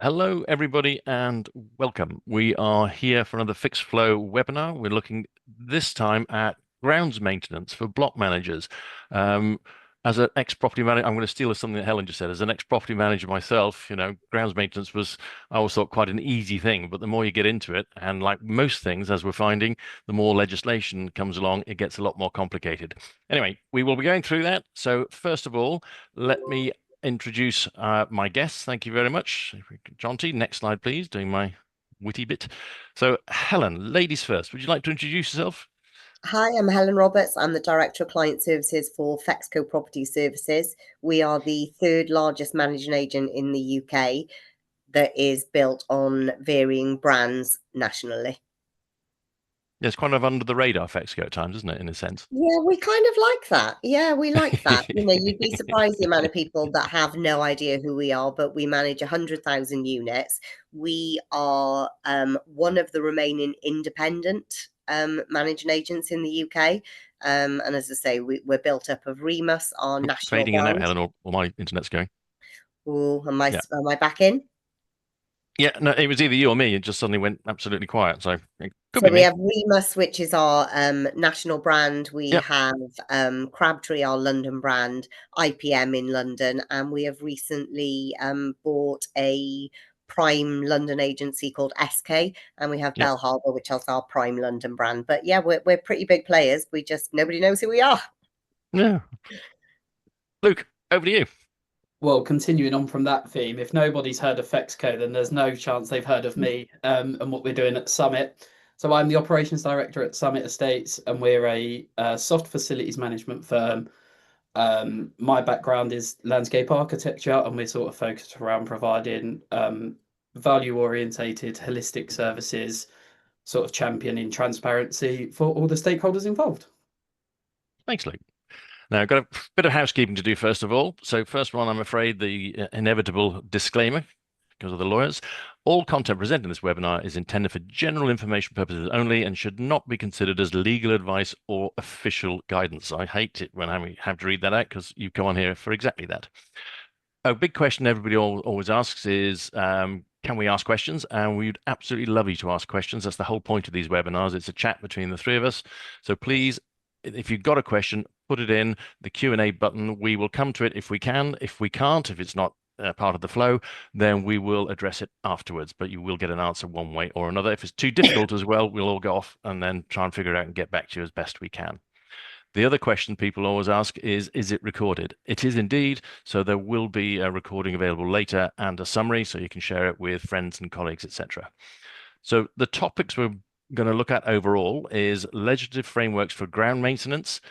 Hello, everybody, and welcome. We are here for another Fixed Flow webinar. We're looking this time at grounds maintenance for block managers. As an ex-property manager, I'm going to steal something that Helen just said. As an ex-property manager myself, grounds maintenance was, I always thought, quite an easy thing. But the more you get into it, and like most things, as we're finding, the more legislation comes along, it gets a lot more complicated. Anyway, we will be going through that. So first of all, let me introduce my guests. Thank you very much. Jonty, next slide, please, doing my witty bit. So, Helen, ladies first, would you like to introduce yourself? Hi, I'm Helen Roberts. I'm the Director of Client Services for Fexco Property Services. We are the third largest managing agent in the UK that is built on varying brands nationally. Yeah, it's kind of under the radar Fexco at times, isn't it, in a sense? Yeah, we kind of like that. Yeah, we like that. You'd be surprised the amount of people that have no idea who we are, but we manage 100,000 units. We are one of the remaining independent managing agents in the UK. And as I say, we're built up of Remus, our national Fading in and out, brand. Helen, or my internet's going. Oh, Yeah. am I back in? Yeah, no, it was either you or me. It just suddenly went absolutely quiet. So it could So be we me. have Remus, which is our national brand. We Yep. have Crabtree, our London brand, IPM in London, and we have recently bought a prime London agency called SK, and we have Yep. Bell Harbour, which is our prime London brand. But yeah, we're pretty big players. We just nobody knows who we are. Yeah. Luke, over to you. Well, continuing on from that theme, if nobody's heard of Fexco, then there's no chance they've heard of me and what we're doing at Summit. So I'm the operations director at Summit Estates, and we're a soft facilities management firm. My background is landscape architecture, and we're sort of focused around providing value orientated, holistic services, sort of championing transparency for all the stakeholders involved. Thanks, Luke. Now, I've got a bit of housekeeping to do first of all. So, first one, I'm afraid the inevitable disclaimer because of the lawyers. All content presented in this webinar is intended for general information purposes only and should not be considered as legal advice or official guidance. I hate it when I have to read that out because you come on here for exactly that. A big question everybody always asks is, can we ask questions? And we'd absolutely love you to ask questions. That's the whole point of these webinars. It's a chat between the three of us. So please, if you've got a question, put it in the Q&A button. We will come to it if we can. If we can't, if it's not part of the flow, then we will address it afterwards. But you will get an answer one way or another. If it's too difficult as well, we'll all go off and then try and figure it out and get back to you as best we can. The other question people always ask is it recorded? It is indeed. So there will be a recording available later and a summary so you can share it with friends and colleagues, etc. So the topics we're going to look at overall is legislative frameworks for ground maintenance,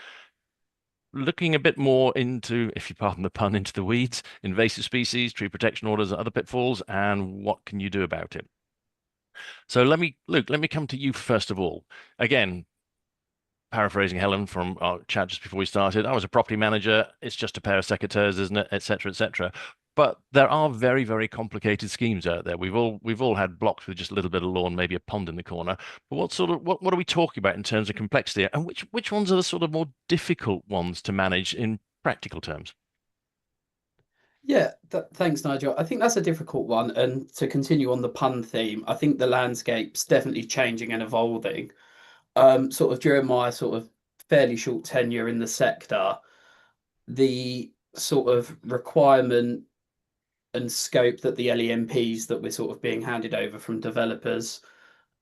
looking a bit more into, if you pardon the pun, into the weeds, invasive species, tree protection orders, and other pitfalls, and what can you do about it? So Luke, let me come to you first of all. Again, paraphrasing Helen from our chat just before we started, I was a property manager. It's just a pair of secateurs, isn't it, et cetera, et cetera. But there are very, very complicated schemes out there. We've all had blocks with just a little bit of lawn, maybe a pond in the corner. But what are we talking about in terms of complexity, and which ones are the sort of more difficult ones to manage in practical terms? Yeah, thanks, Nigel. I think that's a difficult one. And to continue on the pun theme, I think the landscape's definitely changing and evolving. Sort of during my sort of fairly short tenure in the sector, the sort of requirement and scope that the LEMPs that we're sort of being handed over from developers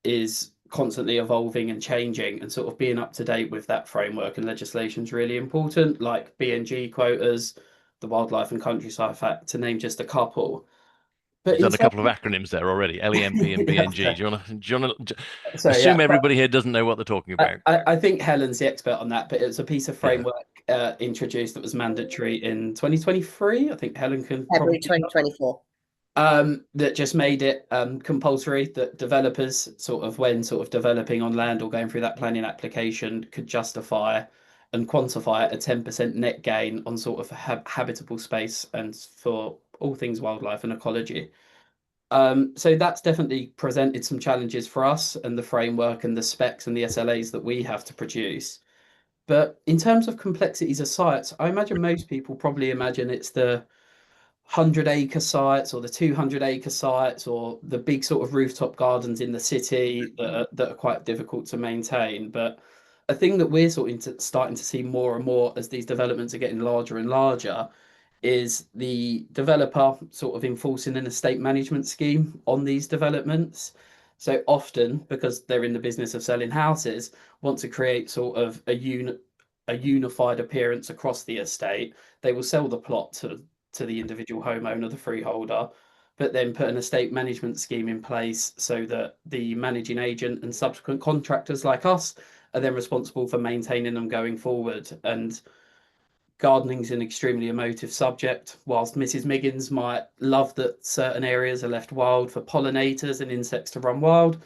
is constantly evolving and changing, and sort of being up to date with that framework and legislation is really important, like BNG quotas, the Wildlife and Countryside Act, to name just a couple. But You've in done a terms couple of acronyms there already, LEMP and BNG. Do you want to so yeah, assume everybody here doesn't know what they're talking about? I think Helen's the expert on that, but it was a piece of Yeah. framework introduced that was mandatory in 2023. I think Helen can February probably 2024. that just made it compulsory that developers sort of when sort of developing on land or going through that planning application could justify and quantify a 10% net gain on sort of habitable space and for all things wildlife and ecology. So that's definitely presented some challenges for us and the framework and the specs and the SLAs that we have to produce. But in terms of complexities of sites, I imagine most people probably imagine it's the 100-acre sites or the 200-acre sites or the big sort of rooftop gardens in the city that are quite difficult to maintain. But a thing that we're starting to see more and more as these developments are getting larger and larger is the developer sort of enforcing an estate management scheme on these developments. So often, because they're in the business of selling houses, want to create sort of a unified appearance across the estate. They will sell the plot to the individual homeowner, the freeholder, but then put an estate management scheme in place so that the managing agent and subsequent contractors like us are then responsible for maintaining them going forward. And gardening's an extremely emotive subject. Whilst Mrs. Miggins might love that certain areas are left wild for pollinators and insects to run wild,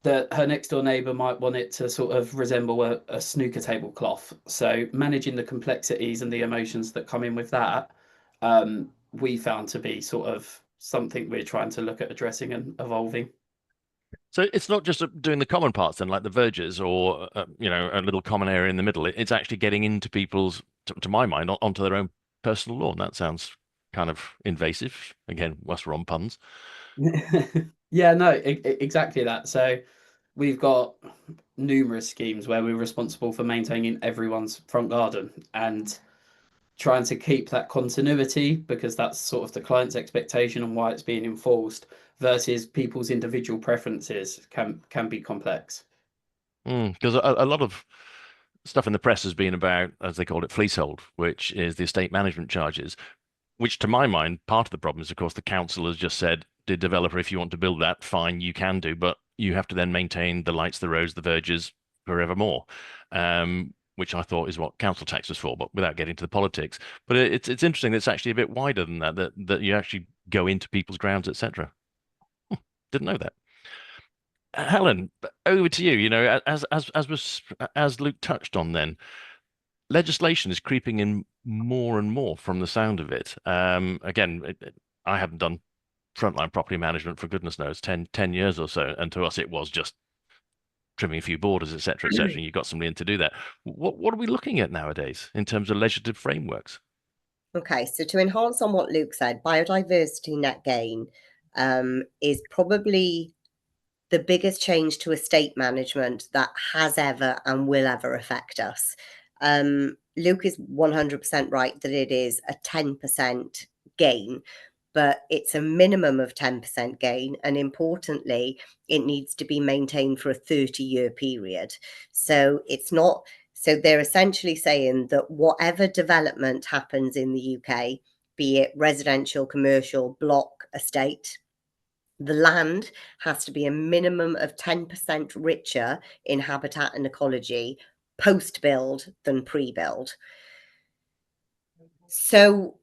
that her next door neighbour might want it to sort of resemble a snooker tablecloth. So managing the complexities and the emotions that come in with that, we found to be sort of something we're trying to look at addressing and evolving. So it's not just doing the common parts then, like the verges or a little common area in the middle. It's actually getting into people's, to my mind, onto their own personal lawn. That sounds kind of invasive. Again, whilst we're on puns. Yeah, no, exactly that. So we've got numerous schemes where we're responsible for maintaining everyone's front garden and trying to keep that continuity, because that's sort of the client's expectation and why it's being enforced, versus people's individual preferences can be complex. Because a lot of stuff in the press has been about, as they call it, fleasehold, which is the estate management charges, which to my mind, part of the problem is, of course, the council has just said, the developer, if you want to build that, fine, you can do, but you have to then maintain the lights, the roads, the verges forevermore, which I thought is what council tax was for, but without getting to the politics. But it's interesting that it's actually a bit wider than that, that you actually go into people's grounds, etc. Didn't know that. Helen, over to you. As Luke touched on, then legislation is creeping in more and more from the sound of it. Again, I haven't done frontline property management for goodness knows 10 years or so, and to us it was just trimming a few borders, etc., etc. And you got somebody in to do that. What are we looking at nowadays in terms of legislative frameworks? Okay, so to enhance on what Luke said, biodiversity net gain is probably the biggest change to estate management that has ever and will ever affect us. Luke is 100% right that it is a 10% gain, but it's a minimum of 10% gain. And importantly, it needs to be maintained for a 30-year period. So it's not, so they're essentially saying that whatever development happens in the UK, be it residential, commercial, block, estate, the land has to be a minimum of 10% richer in habitat and ecology post-build than pre-build. So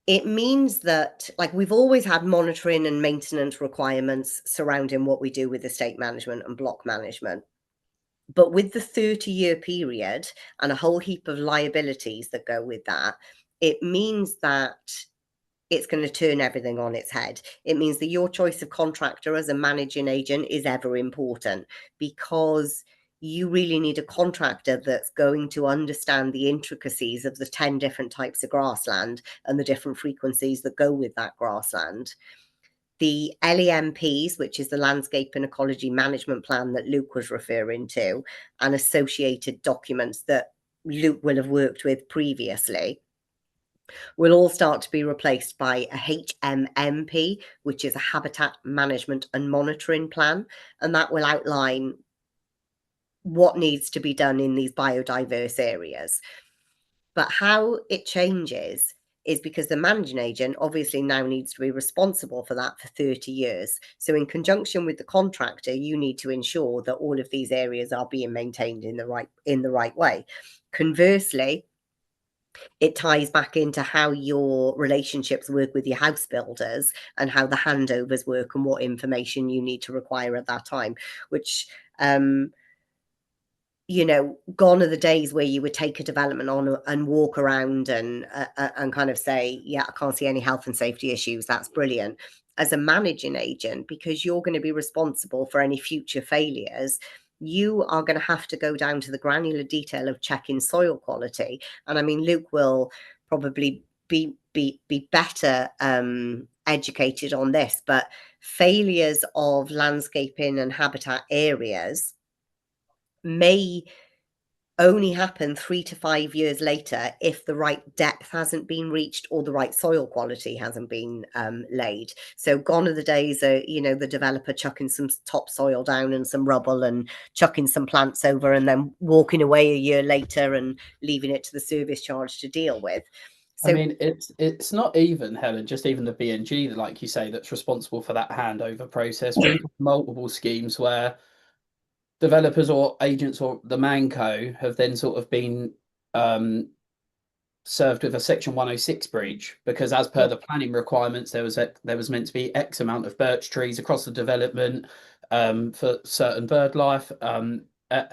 it means that, like, we've always had monitoring and maintenance requirements surrounding what we do with estate management and block management. But with the 30-year period and a whole heap of liabilities that go with that, it means that it's going to turn everything on its head. It means that your choice of contractor as a managing agent is ever important, because you really need a contractor that's going to understand the intricacies of the 10 different types of grassland and the different frequencies that go with that grassland. The LEMPs, which is the Landscape and Ecology Management Plan that Luke was referring to, and associated documents that Luke will have worked with previously, will all start to be replaced by a HMMP, which is a Habitat Management and Monitoring Plan, and that will outline what needs to be done in these biodiverse areas. But how it changes is because the managing agent obviously now needs to be responsible for that for 30 years. So in conjunction with the contractor, you need to ensure that all of these areas are being maintained in the right way. Conversely, it ties back into how your relationships work with your house builders and how the handovers work and what information you need to require at that time, which gone are the days where you would take a development on and walk around and kind of say, yeah, I can't see any health and safety issues. That's brilliant. As a managing agent, because you're going to be responsible for any future failures, you are going to have to go down to the granular detail of checking soil quality. And I mean, Luke will probably be be better educated on this, but failures of landscaping and habitat areas may only happen 3 to 5 years later if the right depth hasn't been reached or the right soil quality hasn't been laid. So gone are the days of, you know, the developer chucking some topsoil down and some rubble and chucking some plants over and then walking away a year later and leaving it to the service charge to deal with. So, I mean, it's not even, Helen, just even the BNG, like you say, that's responsible for that handover process. We've got multiple schemes where developers or agents or the Manco have then sort of been served with a Section 106 breach, because as per the planning requirements, there was meant to be X amount of birch trees across the development for certain bird life.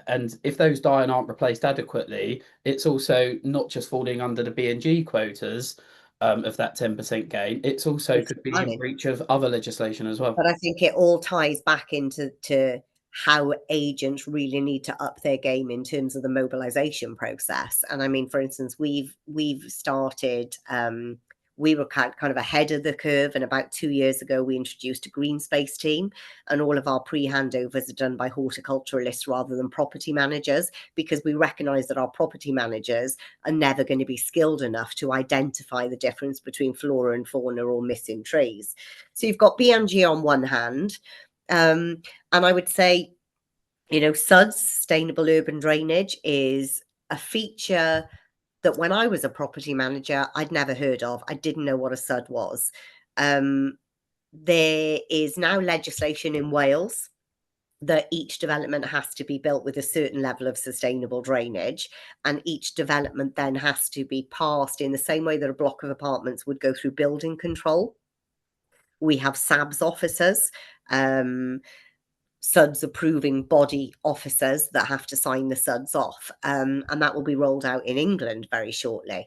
And if those die and aren't replaced adequately, it's also not just falling under the BNG quotas of that 10% gain. It's also could be in breach of other legislation as well. But I think it all ties back into how agents really need to up their game in terms of the mobilization process. And I mean, for instance, we've started, we were kind of ahead of the curve, and about 2 years ago we introduced a green space team, and all of our pre-handovers are done by horticulturalists rather than property managers, because we recognize that our property managers are never going to be skilled enough to identify the difference between flora and fauna or missing trees. So you've got BMG on one hand, and I would say, you know, SUDS, sustainable urban drainage, is a feature that when I was a property manager, I'd never heard of. I didn't know what a SUD was. There is now legislation in Wales that each development has to be built with a certain level of sustainable drainage, and each development then has to be passed in the same way that a block of apartments would go through building control. We have SABS officers, SUDS approving body officers that have to sign the SUDS off, and that will be rolled out in England very shortly.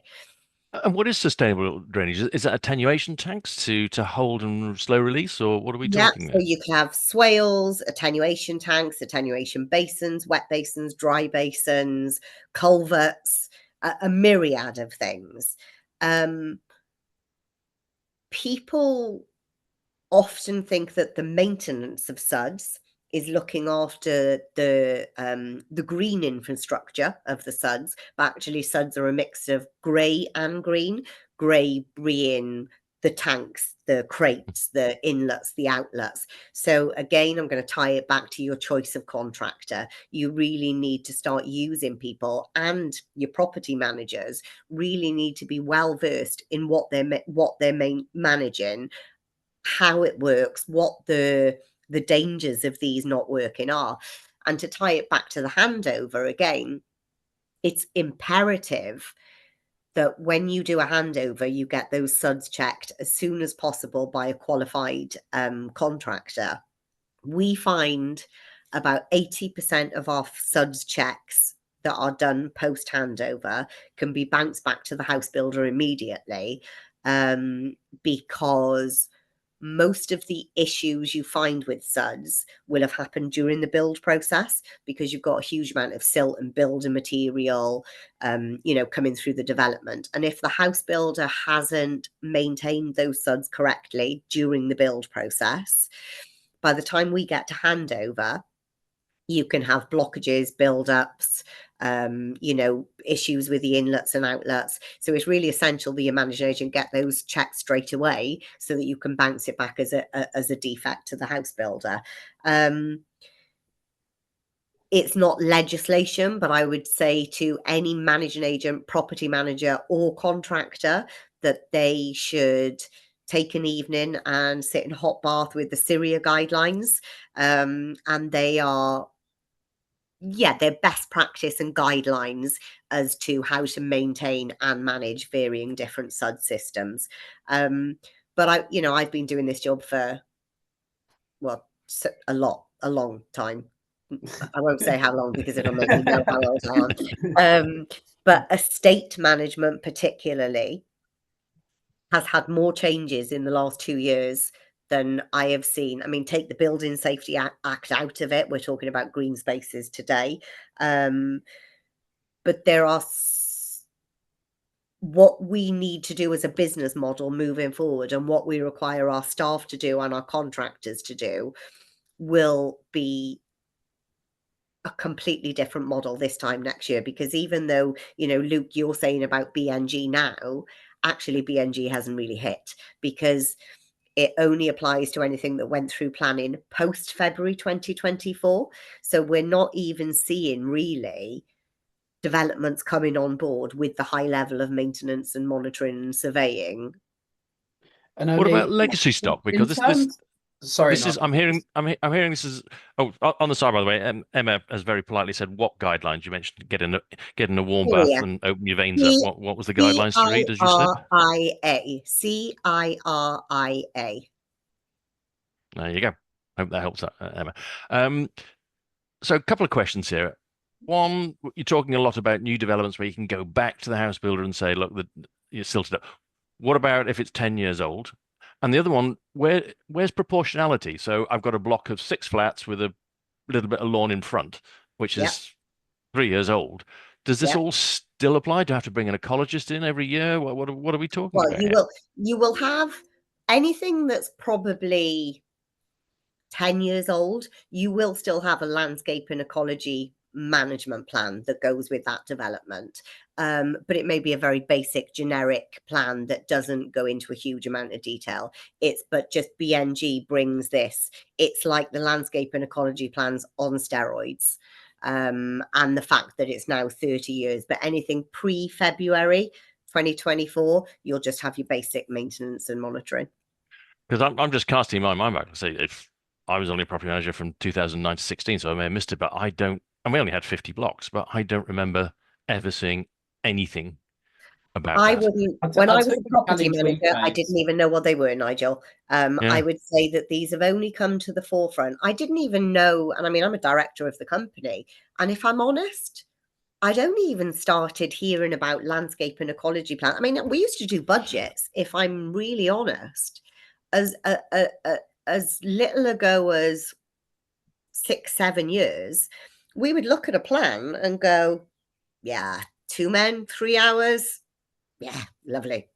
And what is sustainable drainage? Is that attenuation tanks to hold and slow release, or what are we talking about? So you can have swales, attenuation tanks, attenuation basins, wet basins, dry basins, culverts, a myriad of things. People often think that the maintenance of SUDS is looking after the green infrastructure of the SUDS, but actually SUDS are a mix of grey and green. Grey being the tanks, the crates, the inlets, the outlets. So again, I'm going to tie it back to your choice of contractor. You really need to start using people, and your property managers really need to be well versed in what they're managing, how it works, what the dangers of these not working are. And to tie it back to the handover again, it's imperative that when you do a handover, you get those SUDS checked as soon as possible by a qualified contractor. We find about 80% of our SUDS checks that are done post handover can be bounced back to the house builder immediately, because most of the issues you find with SUDS will have happened during the build process, because you've got a huge amount of silt and building material, you know, coming through the development. And if the house builder hasn't maintained those SUDS correctly during the build process, by the time we get to handover, you can have blockages, build-ups, you know, issues with the inlets and outlets. So it's really essential that your managing agent get those checked straight away so that you can bounce it back as a defect to the house builder. It's not legislation, but I would say to any managing agent, property manager or contractor that they should take an evening and sit in a hot bath with the Syria guidelines. And they are, they're best practice and guidelines as to how to maintain and manage varying different SUD systems. But I've been doing this job for, well, a long time. I won't say how long because it'll make me know how old I am. But estate management particularly has had more changes in the last 2 years than I have seen. I mean, take the Building Safety Act out of it. We're talking about green spaces today. But there are what we need to do as a business model moving forward and what we require our staff to do and our contractors to do will be a completely different model this time next year. Because even though, Luke, you're saying about BNG now, actually BNG hasn't really hit, because it only applies to anything that went through planning post February 2024. So we're not even seeing really developments coming on board with the high level of maintenance and monitoring and surveying. And What about only legacy stock? in Because terms, sorry, this is, Nigel. I'm hearing this is, on the side, by the way, Emma has very politely said what guidelines. You mentioned getting a warm Oh, bath yeah. and open your veins up. What was the guidelines to read as you said? CIRIA. CIRIA. There you go. Hope that helps, Emma. So a couple of questions here. One, you're talking a lot about new developments where you can go back to the house builder and say, look, you're silted up. What about if it's 10 years old? And the other one, where's proportionality? So I've got a block of 6 flats with a little bit of lawn in front, which Yep. is 3 years old. Does this Yep. all still apply? Do I have to bring an ecologist in every year? What are we talking Well, about here? you will have anything that's probably 10 years old, you will still have a landscape and ecology management plan that goes with that development. But it may be a very basic generic plan that doesn't go into a huge amount of detail. But just BNG brings this. It's like the landscape and ecology plans on steroids. And the fact that it's now 30 years, but anything pre-February 2024, you'll just have your basic maintenance and monitoring. Because I'm just casting my mind back. Say if I was only a property manager from 2009 to 16, so I may have missed it, but I don't. And we only had 50 blocks, but I don't remember ever seeing anything about I that. wouldn't. I'll When I tell was you a the property challenge we manager, I face. didn't even know what they were, Nigel. I Yeah. would say that these have only come to the forefront. I didn't even know, and I mean, I'm a director of the company, and if I'm honest, I'd only even started hearing about landscape and ecology plan. I mean, we used to do budgets, if I'm really honest, as as little ago as 6-7 years. We would look at a plan and go, yeah, 2 men, 3 hours. Yeah, lovely.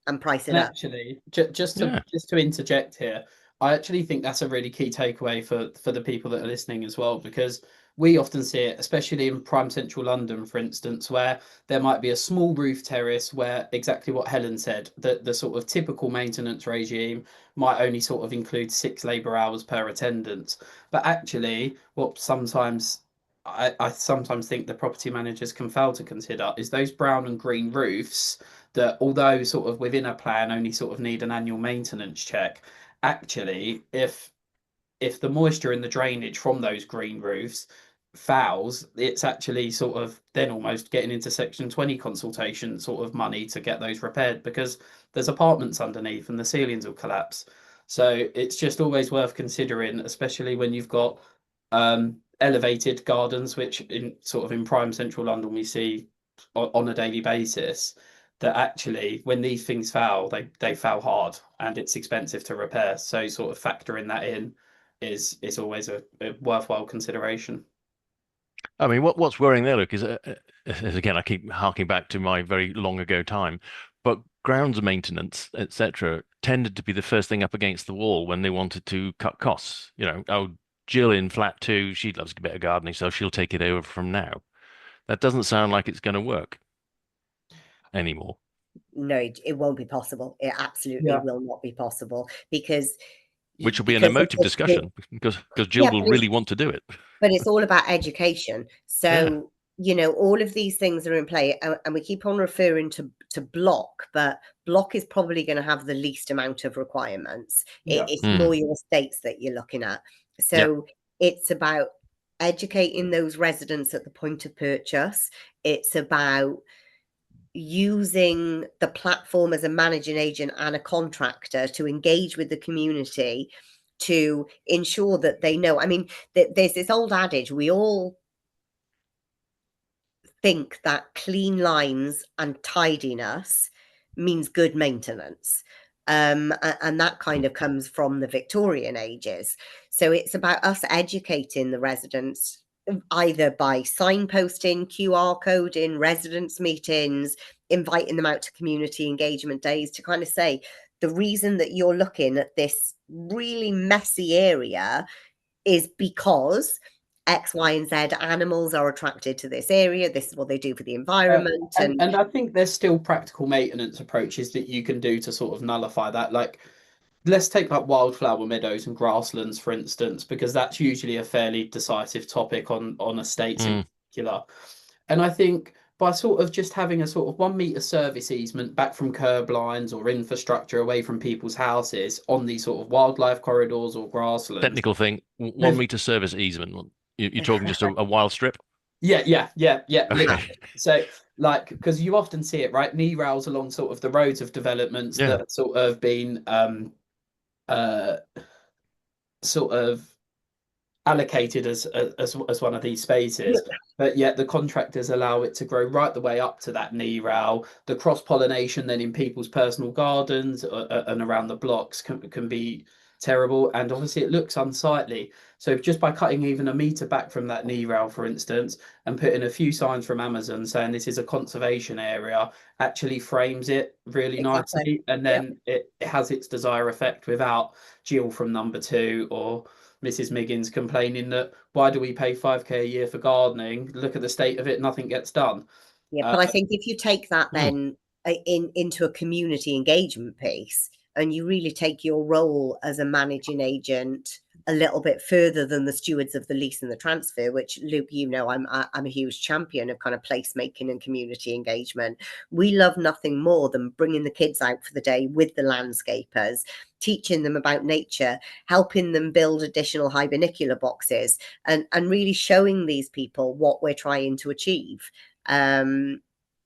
And price it And up. actually, just to interject here, I actually think that's a really key takeaway for the people that are listening as well, because we often see it, especially in prime central London, for instance, where there might be a small roof terrace where exactly what Helen said, that the sort of typical maintenance regime might only sort of include 6 labour hours per attendance. But actually, what sometimes I sometimes think the property managers can fail to consider is those brown and green roofs that, although sort of within a plan only sort of need an annual maintenance check, actually if the moisture in the drainage from those green roofs fouls, it's actually sort of then almost getting into section 20 consultation sort of money to get those repaired, because there's apartments underneath and the ceilings will collapse. So it's just always worth considering, especially when you've got elevated gardens, which in prime central London we see on a daily basis, that actually when these things foul, they foul hard and it's expensive to repair. So sort of factoring that in is always a worthwhile consideration. I mean, what's worrying there, Luke, is again, I keep harking back to my very long ago time, but grounds maintenance, etc., tended to be the first thing up against the wall when they wanted to cut costs. Oh, Jill in flat 2, she loves a bit of gardening, so she'll take it over from now. That doesn't sound like it's going to work anymore. No, it won't be possible. It absolutely will not be possible, because Which will be an emotive discussion, because Jill will really want to do it. But it's all about education. So, all of these things are in play, and we keep on referring to block, but block is probably going to have the least amount of requirements. It's more your estates that you're looking at. So it's about educating those residents at the point of purchase. It's about using the platform as a managing agent and a contractor to engage with the community to ensure that they know. I mean, there's this old adage, we all think that clean lines and tidiness means good maintenance. And that kind of comes from the Victorian ages. So it's about us educating the residents either by signposting, QR coding, residents meetings. inviting them out to community engagement days to kind of say, the reason that you're looking at this really messy area is because X, Y, and Z animals are attracted to this area. This is what they do for the environment. And I think there's still practical maintenance approaches that you can do to sort of nullify that. Like, let's take like wildflower meadows and grasslands, for instance, because that's usually a fairly decisive topic on estates in particular. And I think by sort of just having a sort of 1 meter service easement back from curb lines or infrastructure away from people's houses on these sort of wildlife corridors or grasslands. Technical thing, 1 meter service easement. You're talking just a wild strip? Yeah. Okay. So, like, because you often see it, right? Knee rails along sort of the roads of developments that sort of been sort of allocated as one of these spaces, but yet the contractors allow it to grow right the way up to that knee rail. The cross pollination then in people's personal gardens and around the blocks can be terrible, and obviously it looks unsightly. So just by cutting even 1 meter back from that knee rail, for instance, and putting a few signs from Amazon saying this is a conservation area, actually frames it really nicely, and then it has its desired effect without Jill from number 2 or Mrs. Miggins complaining that why do we pay 5k a year for gardening? Look at the state of it, nothing gets done. Yeah, but I think if you take that then into a community engagement piece, and you really take your role as a managing agent a little bit further than the stewards of the lease and the transfer, which, Luke, you know, I'm a huge champion of kind of placemaking and community engagement. We love nothing more than bringing the kids out for the day with the landscapers, teaching them about nature, helping them build additional hibernacula boxes, and really showing these people what we're trying to achieve.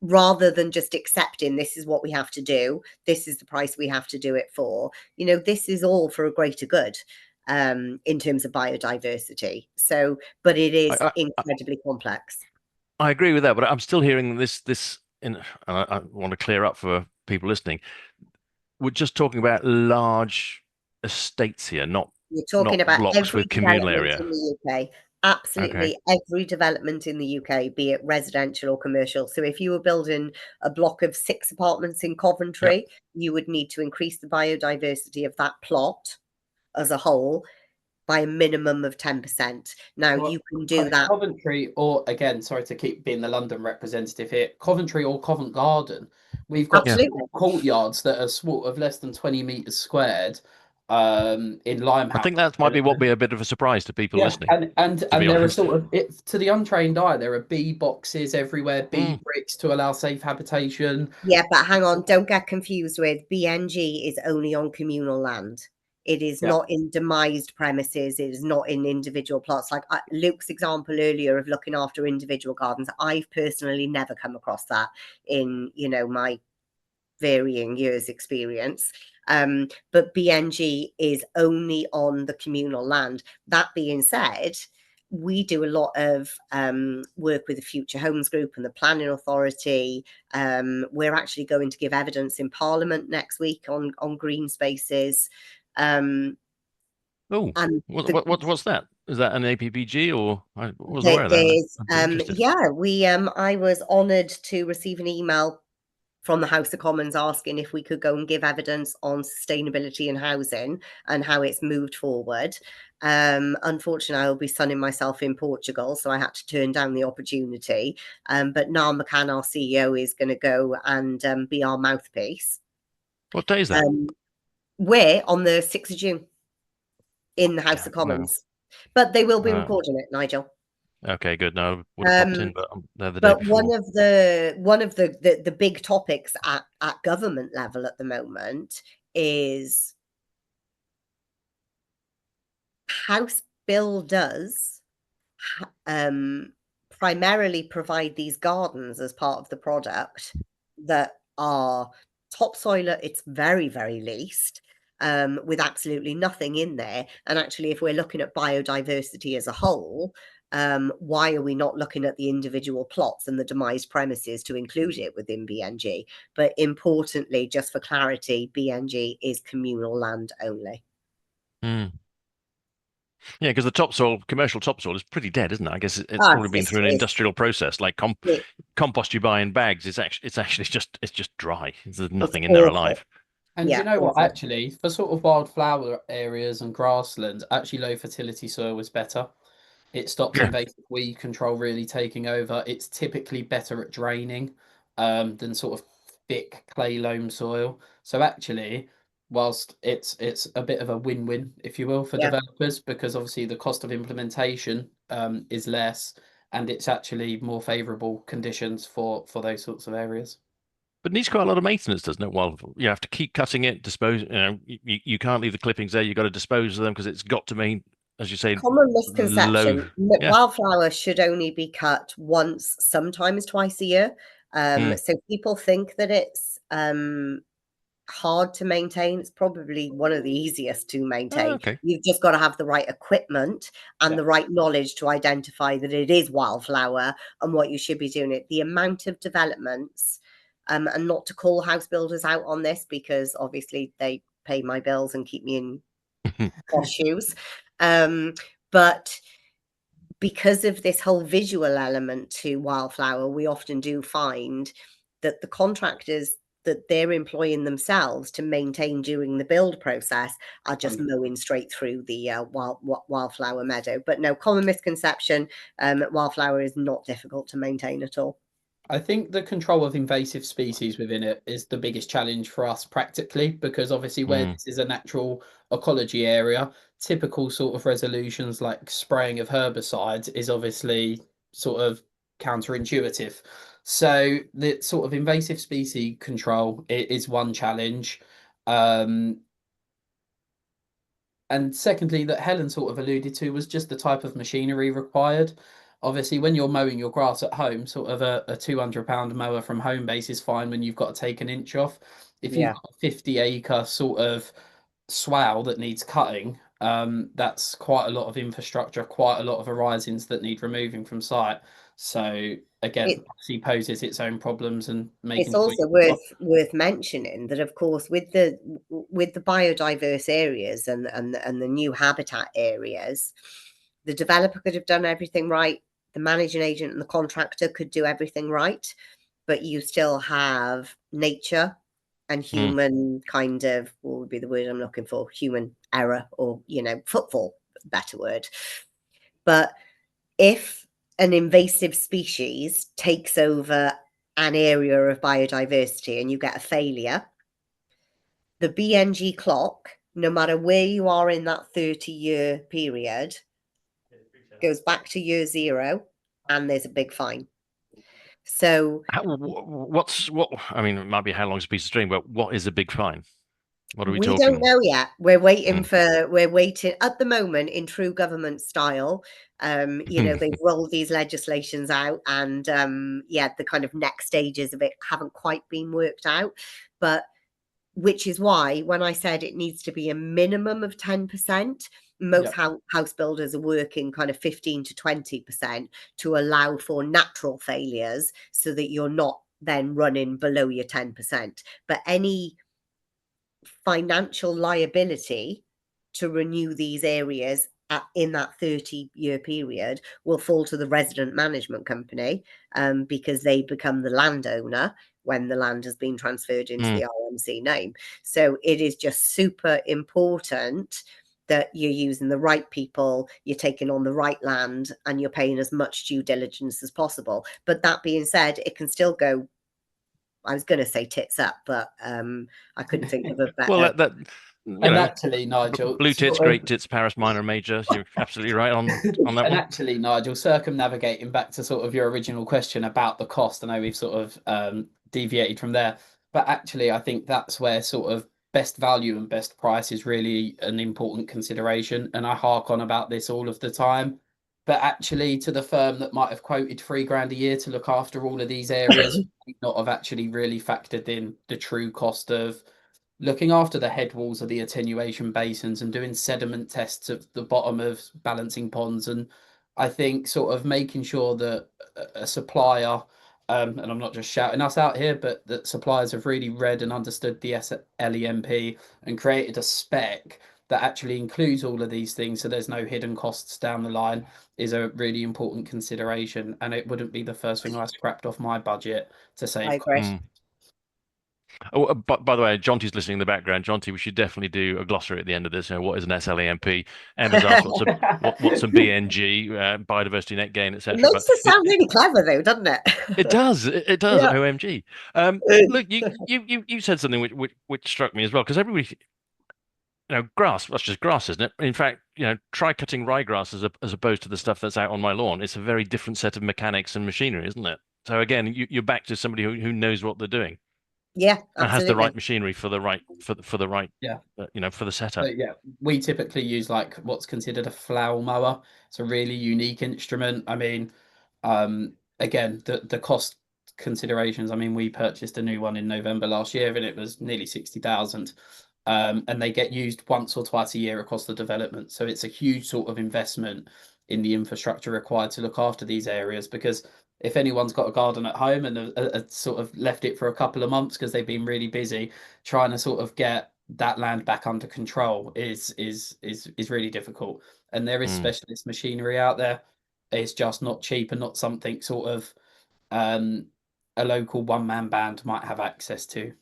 Rather than just accepting this is what we have to do, this is the price we have to do it for. You know, this is all for a greater good in terms of biodiversity. So, but it is incredibly complex. I agree with that, but I'm still hearing this and I want to clear up for people listening. We're just talking about large estates here, not you're talking about blocks with communal area in the UK. Absolutely every development in the UK, be it residential or commercial. So if you were building a block of 6 apartments in Coventry, you would need to increase the biodiversity of that plot as a whole by a minimum of 10%. Now, you can do that. Coventry, or again, sorry to keep being the London representative here, Coventry or Covent Garden. We've got courtyards that are sort of less than 20 meters squared in Limehouse. I think that might be a bit of a surprise to people listening. And there are sort of, to the untrained eye, there are bee boxes everywhere, bee bricks to allow safe habitation. Yeah, but hang on, don't get confused with BNG is only on communal land. It is not in demised premises. It is not in individual plots. Like Luke's example earlier of looking after individual gardens, I've personally never come across that in, you know, my varying years experience. But BNG is only on the communal land. That being said, we do a lot of work with the Future Homes Group and the Planning Authority. We're actually going to give evidence in Parliament next week on green spaces. What's that? Is that an APPG or I wasn't aware of that? I was honoured to receive an email from the House of Commons asking if we could go and give evidence on sustainability in housing and how it's moved forward. Unfortunately, I will be sunning myself in Portugal, so I had to turn down the opportunity. But Niall McCann, our CEO, is going to go and be our mouthpiece. What day is that? We're on the 6th of June in the House of Commons. But they will be recording it, Nigel. Okay, good. No, I would have popped in, but the day before. one of the big topics at government level at the moment is House Bill does primarily provide these gardens as part of the product that are topsoil at its very, very least, with absolutely nothing in there. And actually, if we're looking at biodiversity as a whole, why are we not looking at the individual plots and the demised premises to include it within BNG? But importantly, just for clarity, BNG is communal land only. Yeah, because the topsoil, commercial topsoil, is pretty dead, isn't it? I guess it's Ah, probably been through an it's industrial process, like it, compost you buy in bags. It's actually just dry. There's it's nothing in there awful. alive. And do Yeah, you know what? awful. Actually, for sort of wildflower areas and grasslands, actually low fertility soil is better. It stops Yeah. invasive weed control really taking over. It's typically better at draining than sort of thick clay loam soil. So actually, whilst it's a bit of a win-win, if you will, for Yeah. developers, because obviously the cost of implementation is less, and it's actually more favourable conditions for those sorts of areas. But it needs quite a lot of maintenance, doesn't it? Well, you have to keep cutting it, dispose. You can't leave the clippings there. You've got to dispose of them because it's got to mean, as you say, Common low. misconception, Yeah. wildflower should only be cut once, sometimes twice a year. Mm. So people think that it's hard to maintain. It's probably one of the easiest to Oh, maintain. okay. You've just got to have the right equipment and Yeah. the right knowledge to identify that it is wildflower and what you should be doing it. The amount of developments, and not to call house builders out on this because obviously they pay my bills and keep me in posh shoes. But because of this whole visual element to wildflower, we often do find that the contractors that they're employing themselves to maintain during the build process are just mowing straight through the wildflower meadow. But no, common misconception, wildflower is not difficult to maintain at all. I think the control of invasive species within it is the biggest challenge for us practically, because obviously where Mm. this is a natural ecology area, typical sort of resolutions like spraying of herbicides is obviously sort of counterintuitive. So the sort of invasive species control is one challenge. Um, and secondly, that Helen sort of alluded to was just the type of machinery required. Obviously, when you're mowing your grass at home, sort of a £200 mower from home base is fine when you've got to take an inch off. If you've Yeah. got a 50-acre sort of swale that needs cutting, that's quite a lot of infrastructure, quite a lot of horizons that need removing from site. So again, It, obviously poses its own problems and It's making sure also you've got. worth mentioning that, of course, with the biodiverse areas and the new habitat areas, the developer could have done everything right. The managing agent and the contractor could do everything right, but you still have nature and Mm. human kind of, what would be the word I'm looking for? Human error, or footfall, better word. But if an invasive species takes over an area of biodiversity and you get a failure, the BNG clock, no matter where you are in that 30-year period, goes back to year zero and there's a big fine. So What? I mean, it might be how long's a piece of string, but what is a big fine? What are we we don't talking? know yet. Mm. We're waiting at the moment in true government style. They've rolled these legislations out and the kind of next stages of it haven't quite been worked out. But which is why when I said it needs to be a minimum of 10%, most Yeah. house builders are working kind of 15 to 20% to allow for natural failures so that you're not then running below your 10%. But any financial liability to renew these areas in that 30-year period will fall to the resident management company, because they become the landowner when the land has been transferred into Mm. the RMC name. So it is just super important that you're using the right people, you're taking on the right land, and you're paying as much due diligence as possible. But that being said, it can still go, I was going to say tits up, but I couldn't think of a Well, better. that you And know, actually, Nigel, blue tits, sort of. great tits, Paris minor major. You're absolutely right on that And one. actually, Nigel, circumnavigating back to sort of your original question about the cost, I know we've sort of deviated from there, but actually, I think that's where sort of best value and best price is really an important consideration. And I hark on about this all of the time. But actually, to the firm that might have quoted 3 grand a year to look after all of these areas, might not have actually really factored in the true cost of looking after the head walls of the attenuation basins and doing sediment tests of the bottom of balancing ponds. And I think sort of making sure that a supplier, and I'm not just shouting us out here, but that suppliers have really read and understood the LEMP and created a spec that actually includes all of these things, so there's no hidden costs down the line, is a really important consideration. And it wouldn't be the first thing I scrapped off my budget to I save agree. costs. Oh, by the way, Jonty's listening in the background. Jonty, we should definitely do a glossary at the end of this. What is an SLAMP? Emma's asked what's a BNG, biodiversity net gain, It etc. makes But us sound really clever, though, doesn't it? it does. It does. Yeah. OMG. Look, you said something which struck me as well, because everybody, grass, that's just grass, isn't it? In fact, try cutting ryegrass as opposed to the stuff that's out on my lawn. It's a very different set of mechanics and machinery, isn't it? So again, you're back to somebody who knows what they're doing Yeah, and has the absolutely. right machinery for the right Yeah. for the setup. But yeah, we typically use like what's considered a flail mower. It's a really unique instrument. I mean, again, the cost considerations. I mean, we purchased a new one in November last year, and it was nearly 60,000. And they get used once or twice a year across the development. So it's a huge sort of investment in the infrastructure required to look after these areas, because if anyone's got a garden at home and sort of left it for a couple of months because they've been really busy, trying to sort of get that land back under control is really difficult. And there is specialist machinery out there. It's just not cheap, and not something sort of a local one-man band might have access to,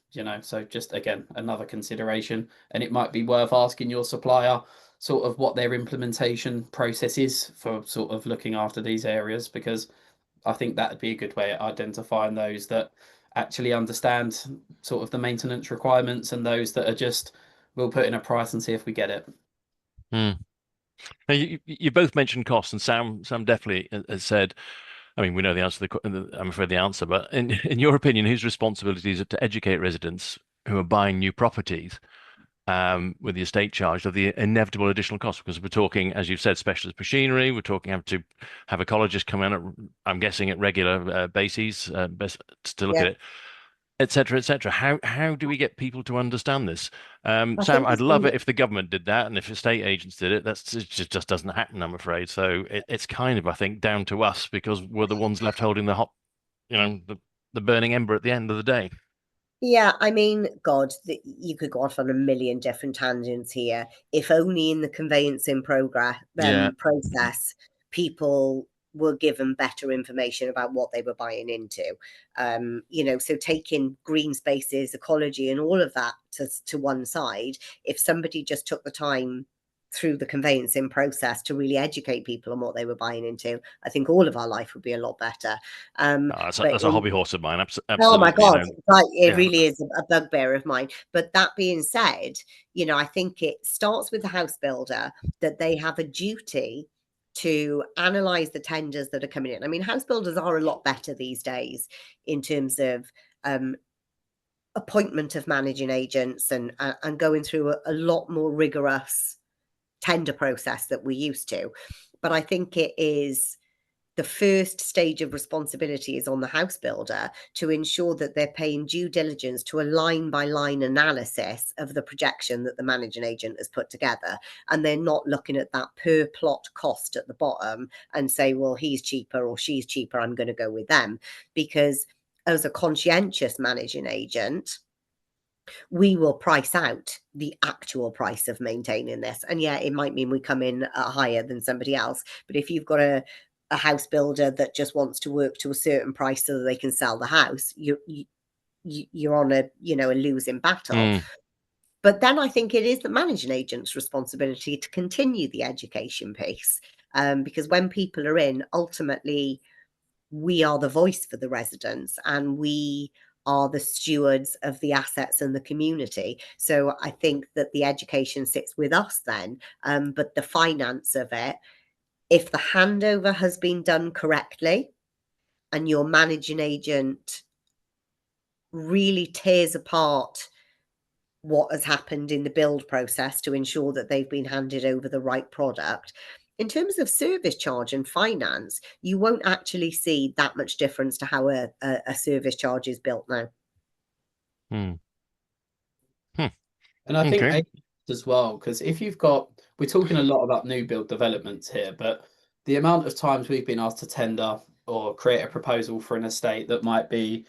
so just again another consideration. And it might be worth asking your supplier sort of what their implementation process is for sort of looking after these areas, because I think that would be a good way at identifying those that actually understand sort of the maintenance requirements, and those that are just, we'll put in a price and see if we get it. Now, you both mentioned costs, and Sam definitely has said, I mean, we know the answer to I'm afraid the answer, but in your opinion, whose responsibility is it to educate residents who are buying new properties with the estate charge of the inevitable additional costs? Because we're talking, as you've said, specialist machinery. We're talking have to have ecologists come in, I'm guessing, at regular bases to look at it, etc., etc. How do we get people to understand this? Sam, I'd love it if the government did that, and if estate agents did it. It just doesn't happen, I'm afraid. So it's kind of, I think, down to us, because we're the ones left holding the hot, the burning ember at the end of the day. Yeah, I mean, God, you could go off on a million different tangents here. If only in the conveyancing process, people were given better information about what they were buying into. So taking green spaces, ecology, and all of that to one side, if somebody just took the time through the conveyancing process to really educate people on what they were buying into, I think all of our life would be a lot better. That's a hobby horse of mine. Absolutely. Oh my God, it Yeah. really is a bugbear of mine. But that being said, I think it starts with the house builder, that they have a duty to analyze the tenders that are coming in. I mean, house builders are a lot better these days in terms of appointment of managing agents and going through a lot more rigorous tender process that we used to. But I think it is the first stage of responsibility is on the house builder to ensure that they're paying due diligence to a line by line analysis of the projection that the managing agent has put together. And they're not looking at that per plot cost at the bottom and say, well, he's cheaper or she's cheaper, I'm going to go with them. Because as a conscientious managing agent, we will price out the actual price of maintaining this. And yeah, it might mean we come in higher than somebody else. But if you've got a house builder that just wants to work to a certain price so that they can sell the house, you're on a losing battle. But then I think it is the managing agent's responsibility to continue the education piece, because when people are in, ultimately we are the voice for the residents, and we are the stewards of the assets and the community. So I think that the education sits with us then, but the finance of it, if the handover has been done correctly and your managing agent really tears apart what has happened in the build process to ensure that they've been handed over the right product, in terms of service charge and finance, you won't actually see that much difference to how a service charge is built now. And I think as well, because if you've got, we're talking a lot about new build developments here, but the amount of times we've been asked to tender or create a proposal for an estate that might be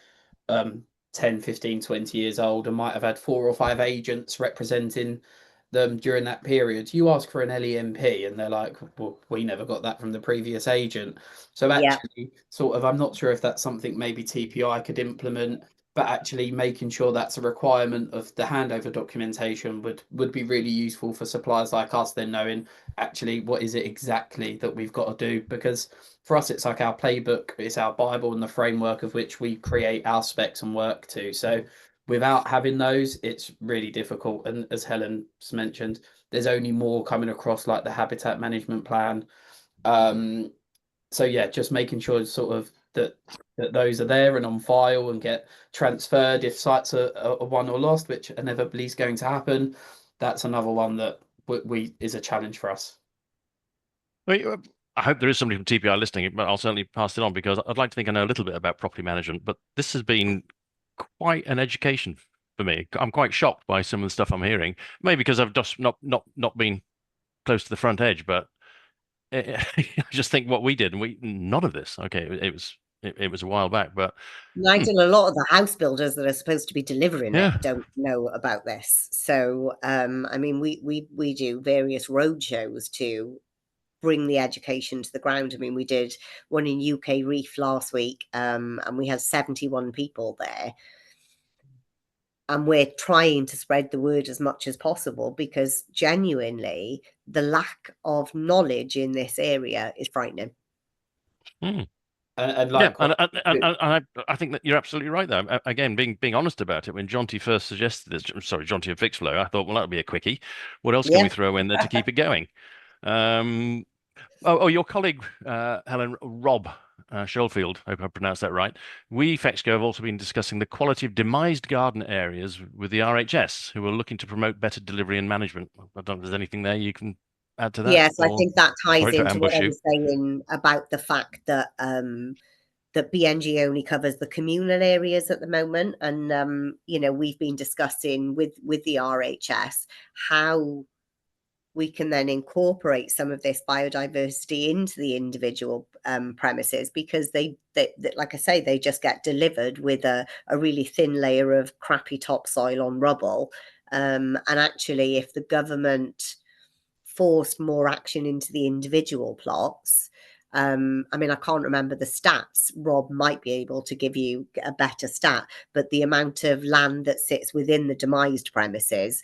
10, 15, 20 years old and might have had 4 or 5 agents representing them during that period, you ask for an LEMP and they're like, well, we never got that from the previous agent. So Yeah. actually, sort of, I'm not sure if that's something maybe TPI could implement, but actually making sure that's a requirement of the handover documentation would be really useful for suppliers like us, then knowing actually what is it exactly that we've got to do. Because for us, it's like our playbook, it's our Bible and the framework of which we create our specs and work to. So without having those, it's really difficult. And as Helen's mentioned, there's only more coming across, like the habitat management plan. So yeah, just making sure sort of that those are there and on file and get transferred if sites are won or lost, which inevitably is going to happen. That's another one that we is a challenge for us. Well, I hope there is somebody from TPI listening, but I'll certainly pass it on because I'd like to think I know a little bit about property management, but this has been quite an education for me. I'm quite shocked by some of the stuff I'm hearing, maybe because I've just not been close to the front edge, but I just think what we did, and none of this. Okay, it was a while back, but Nigel, a lot of the house builders that are supposed to be delivering it yeah. don't know about this. So, I mean, we do various road shows to bring the education to the ground. I mean, we did one in UK Reef last week, and we had 71 people there. And we're trying to spread the word as much as possible because genuinely the lack of knowledge in this area is frightening. And Yeah, like and I think that you're absolutely right there. Again, being honest about it, when Jonty first suggested this, sorry, Jonty and Fixflow, I thought, well, that'll be a quickie. What else can we throw in there to keep it going? Your colleague, Helen, Rob Schofield, I hope I pronounced that right. We, Fexco, have also been discussing the quality of demised garden areas with the RHS, who are looking to promote better delivery and management. I don't know if there's anything there you can add to that. Yes, I think that ties into what I you. was saying about the fact that that BNG only covers the communal areas at the moment, and you know, we've been discussing with the RHS how we can then incorporate some of this biodiversity into the individual premises, because they, like I say, they just get delivered with a really thin layer of crappy topsoil on rubble. And actually, if the government forced more action into the individual plots, I mean, I can't remember the stats. Rob might be able to give you a better stat, but the amount of land that sits within the demised premises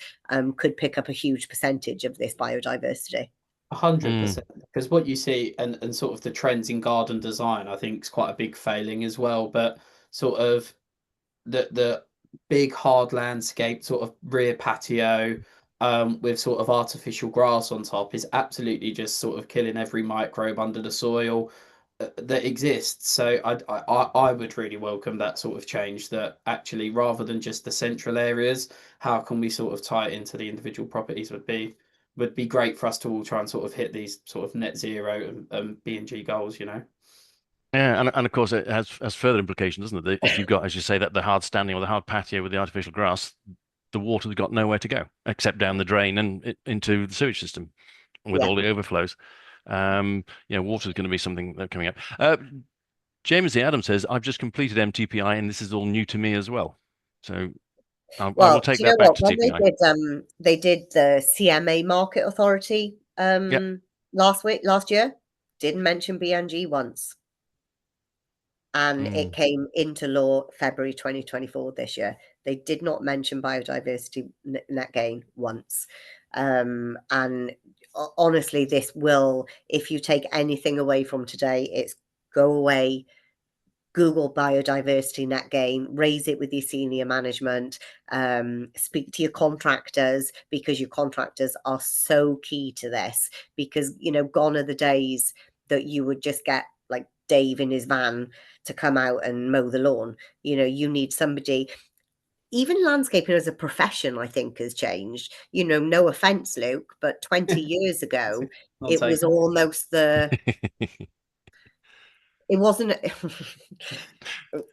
could pick up a huge percentage of this biodiversity. 100%, because what you see and sort of the trends in garden design, I think is quite a big failing as well. But sort of the big hard landscape sort of rear patio with sort of artificial grass on top is absolutely just sort of killing every microbe under the soil that exists. So I would really welcome that sort of change, that actually rather than just the central areas, how can we sort of tie it into the individual properties would be great for us to all try and sort of hit these sort of net zero and B&G goals, you know. Yeah, and of course it has further implications, doesn't it? If you've got, as you say, that the hard standing or the hard patio with the artificial grass, the water's got nowhere to go except down the drain and into the sewage system with all the overflows. Water's going to be something that's coming up. James the Adam says, I've just completed MTPI and this is all new to me as well. So I will take that back to TPI. They did the CMA Market Authority last year. Didn't mention BNG once. And it came into law February 2024 this year. They did not mention biodiversity net gain once. And honestly, this will, if you take anything away from today, it's go away, Google biodiversity net gain, raise it with your senior management, speak to your contractors, because your contractors are so key to this. Because, you know, gone are the days that you would just get like Dave in his van to come out and mow the lawn. You know, you need somebody. Even landscaping as a profession, I think, has changed. You know, no offense, Luke, but 20 years ago, it was almost the... It wasn't...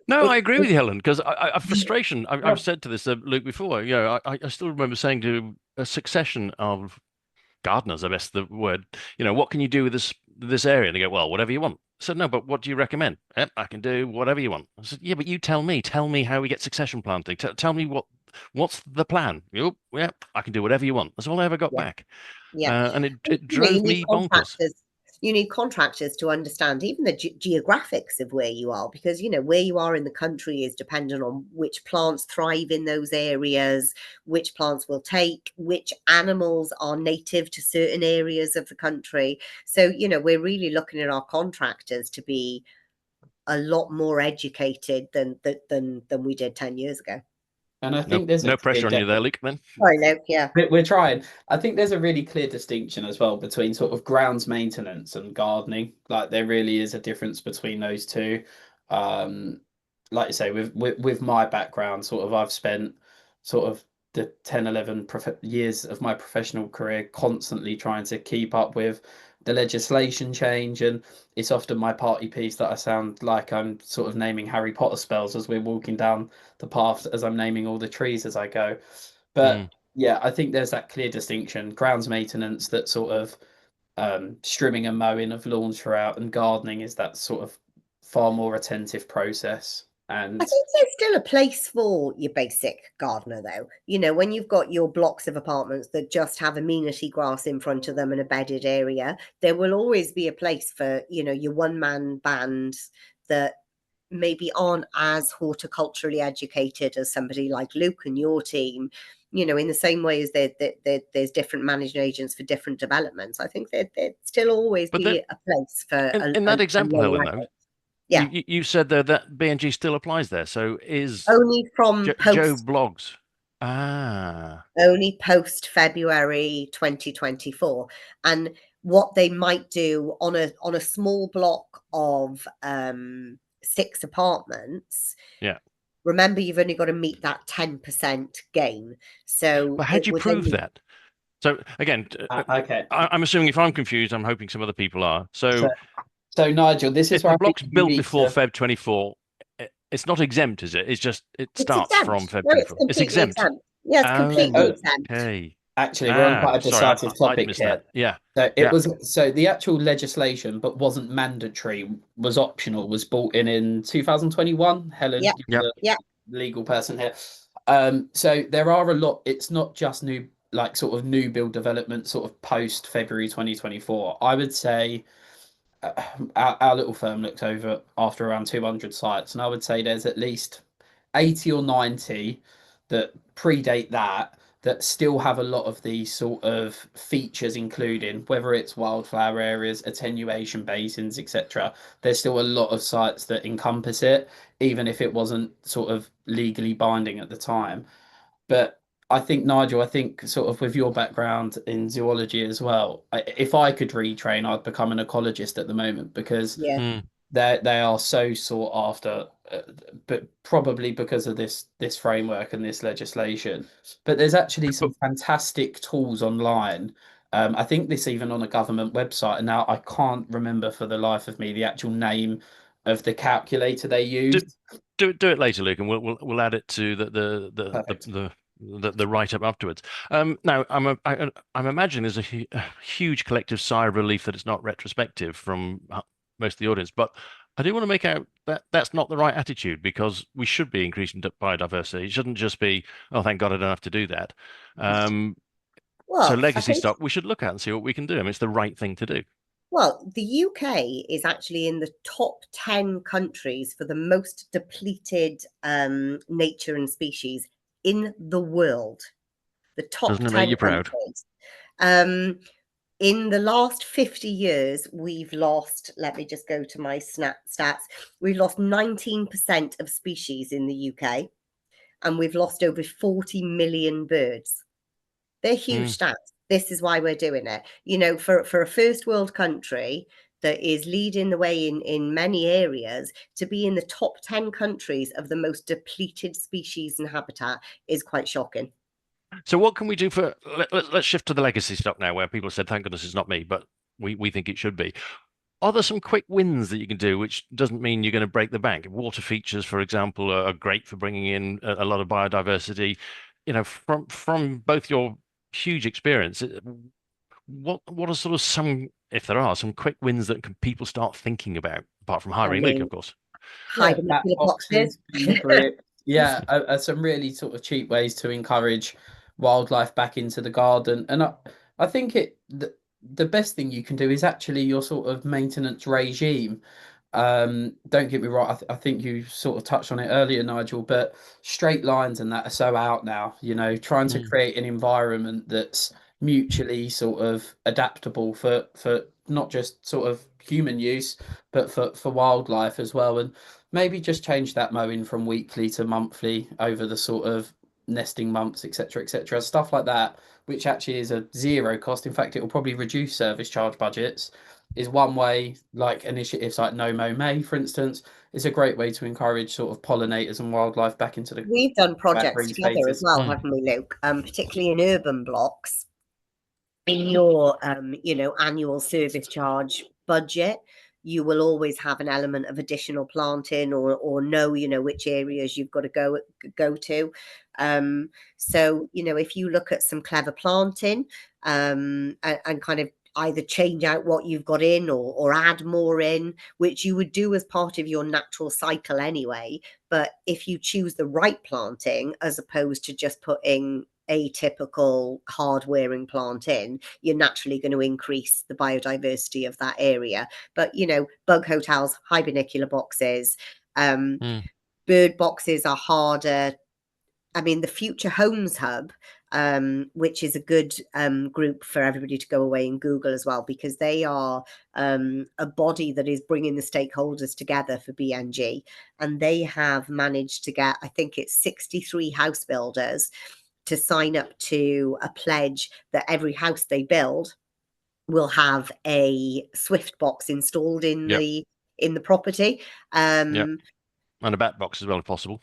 No, I agree with you, Helen, because I frustration. I've said to this, Luke, before. You know, I still remember saying to a succession of gardeners, I guess the word, you know, what can you do with this area? And they go, well, whatever you want. I said, no, but what do you recommend? I can do whatever you want. I said, yeah, but you tell me how we get succession planting. Tell me what what's the plan? Oh, yeah, I can do whatever you want. That's all I ever got Yeah. back. Yeah. And it You know, you drove need me bonkers. contractors. You need contractors to understand even the geographics of where you are, because you know where you are in the country is dependent on which plants thrive in those areas, which plants will take, which animals are native to certain areas of the country. So, you know, we're really looking at our contractors to be a lot more educated than we did 10 years ago. And I No, think there's a no clear pressure on you there, Luke, then. Sorry, no, yeah. we're trying. I think there's a really clear distinction as well between sort of grounds maintenance and gardening. Like there really is a difference between those two. Um, like you say, with my background, sort of I've spent sort of the 10, 11 years of my professional career constantly trying to keep up with the legislation change, and it's often my party piece that I sound like I'm sort of naming Harry Potter spells as we're walking down the path, as I'm naming all the trees as I go. But yeah, I think there's that clear distinction: grounds maintenance, that sort of strimming and mowing of lawns throughout, and gardening is that sort of far more attentive process. I And think there's still a place for your basic gardener, though. You know, when you've got your blocks of apartments that just have amenity grass in front of them and a bedded area, there will always be a place for, you know, your one-man bands that maybe aren't as horticulturally educated as somebody like Luke and your team. You know, in the same way as there's different managing agents for different developments, I think there'd still always But be then, a place for in that a example, Helen, though, low-level. Yeah, you said there that BNG still applies there. So is only from Joe post Blogs? Ah, only post February 2024. And what they might do on a small block of 6 apartments, yeah. remember you've only got to meet that 10% gain. So But how it do you would prove only, that? So again, okay, I'm assuming if I'm confused, I'm hoping some other people are. so So so Nigel, this is if where the I think block's you built need before to. Feb 24, it's not exempt, is it? It's just it it's starts exempt. from Feb No, it's 24. It's completely exempt. exempt. Yeah, it's completely Oh, exempt. Okay. actually, we're on quite a Sorry, decisive I'd topic missed here. that. Yeah, So it yeah. was, so the actual legislation, but wasn't mandatory, was optional, was brought in 2021. Helen, Yeah, you're Yep. the yeah, legal person here. So there are a lot. It's not just new, like sort of new build development, sort of post February 2024. I would say our little firm looks over after around 200 sites, and I would say there's at least 80 or 90 that predate that still have a lot of these sort of features included, whether it's wildflower areas, attenuation basins, etc. There's still a lot of sites that encompass it, even if it wasn't sort of legally binding at the time. But I think, Nigel, I think sort of with your background in zoology as well, if I could retrain, I'd become an ecologist at the moment, because yeah. Mm. they are so sought after, but probably because of this framework and this legislation. But there's actually But some fantastic tools online. I think this even on a government website, and now I can't remember for the life of me the actual name of the calculator they do used. do it later, Luke, and we'll add it to Perfect. the write up afterwards. Now I'm imagining there's a huge collective sigh of relief that it's not retrospective from most of the audience, but I do want to make out that that's not the right attitude, because we should be increasing biodiversity. It shouldn't just be, oh, thank God I don't have to do that. So Well, I legacy think stock we should look at and see what we can do. I mean, it's the right thing to do. Well, the UK is actually in the top 10 countries for the most depleted nature and species in the world. The top Doesn't it make 10 you proud? countries. Um, in the last 50 years, we've lost, let me just go to my stats, we've lost 19% of species in the UK, and we've lost over 40 million birds. They're huge Mm. stats. This is why we're doing it. You know, for a first world country that is leading the way in many areas, to be in the top 10 countries of the most depleted species and habitat is quite shocking. So what can we do for? Let's shift to the legacy stock now, where people said, "Thank goodness it's not me," but we think it should be. Are there some quick wins that you can do, which doesn't mean you're going to break the bank? Water features, for example, are great for bringing in a lot of biodiversity. You know, from both your huge experience, what are sort of some, if there are some quick wins that can people start thinking about, apart from I hiring Luke, of mean, course? Yeah, hide them cat in the boxes. boxes, bean bricks, Yeah, some really sort of cheap ways to encourage wildlife back into the garden. And I think the best thing you can do is actually your sort of maintenance regime. Don't get me wrong, I think you sort of touched on it earlier, Nigel, but straight lines and that are so out now, trying to Mm. create an environment that's mutually sort of adaptable for not just sort of human use, but for wildlife as well. And maybe just change that mowing from weekly to monthly over the sort of nesting months, etc., etc., stuff like that, which actually is a zero cost. In fact, it will probably reduce service charge budgets. Is one way, like initiatives like No Mow May, for instance, is a great way to encourage sort of pollinators and wildlife back into the We've done projects green together as spaces. well, Mm. haven't we, Luke? Particularly in urban blocks. In your, annual service charge budget, you will always have an element of additional planting, or know, which areas you've got to go to. So, if you look at some clever planting, and kind of either change out what you've got in, or add more in, which you would do as part of your natural cycle anyway. But if you choose the right planting, as opposed to just putting a typical hard-wearing plant in, you're naturally going to increase the biodiversity of that area. But, bug hotels, hibernacula boxes, Mm. bird boxes are harder. I mean, the Future Homes Hub, which is a good group for everybody to go away and Google as well, because they are a body that is bringing the stakeholders together for BNG. And they have managed to get, I think it's 63 house builders to sign up to a pledge that every house they build will have a Swift box installed in Yep. the property. Yep. And a bat box as well, if possible.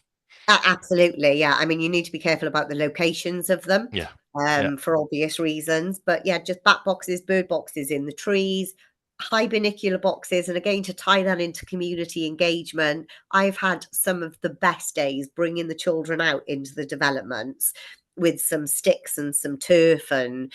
Absolutely, yeah. I mean, you need to be careful about the locations of them, Yeah. Yeah. for obvious reasons. But yeah, just bat boxes, bird boxes in the trees, hibernacula boxes. And again, to tie that into community engagement, I've had some of the best days bringing the children out into the developments with some sticks and some turf, and,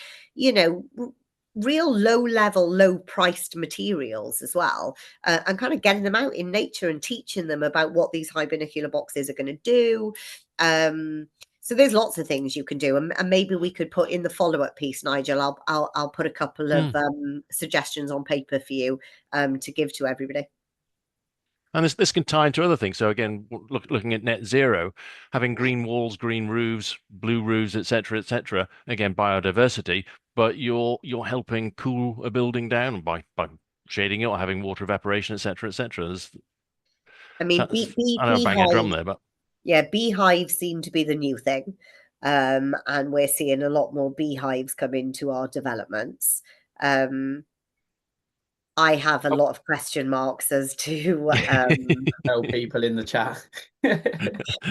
real low level, low priced materials as well, and kind of getting them out in nature and teaching them about what these hibernacula boxes are going to do. So there's lots of things you can do, and maybe we could put in the follow-up piece, Nigel. I'll put a couple of suggestions on paper for you, to give to everybody. And this can tie into other things. So again, looking at net zero, having green walls, green roofs, blue roofs, etc., etc. Again, biodiversity, but you're helping cool a building down by shading it or having water evaporation, etc., etc. I mean, I know I'm banging a drum there, but yeah, beehives seem to be the new thing. And we're seeing a lot more beehives come into our developments. I have a lot of question marks as to Tell people in the chat.